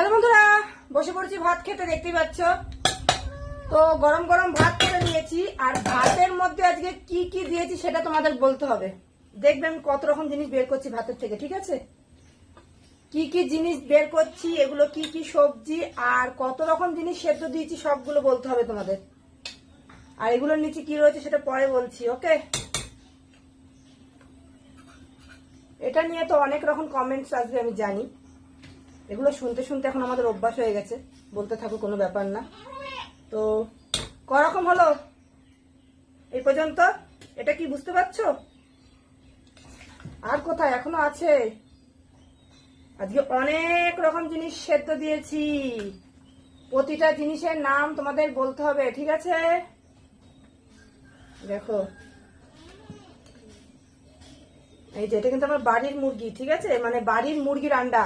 Hello বন্ধুরা, বসে পড়েছি ভাত খেতে, দেখতেই পাচ্ছ। তো গরম গরম ভাত করে নিয়েছি, আর ভাতের মধ্যে আজকে কি কি দিয়েছি সেটা তোমাদের বলতে হবে। দেখবেন কত রকম জিনিস বের করছি ভাতের থেকে, ঠিক আছে? কি কি জিনিস বের করছি, এগুলো কি কি সবজি, আর কত রকম জিনিস সেদ্ধ দিয়েছি, সবগুলো বলতে হবে তোমাদের। আর এগুলোর নিচে কি রয়েছে সেটা পরে বলছি, ওকে? এটা নিয়ে তো অনেক রকম কমেন্টস আসবে, আমি জানি। এগুলো শুনতে শুনতে এখন আমাদের অভ্যাস হয়ে গেছে, বলতে থাকো, কোনো ব্যাপার না। তো করকম হলো এই পর্যন্ত, এটা কি বুঝতে পারছো? আর কোথায় এখনো আছে? আজকে অনেক রকম জিনিস সেদ্ধ দিয়েছি, প্রতিটা জিনিসের নাম তোমাদের বলতে হবে, ঠিক আছে? দেখো, এই যে এটা কিন্তু আমার বাড়ির মুরগি, ঠিক আছে? মানে বাড়ির মুরগির আন্ডা।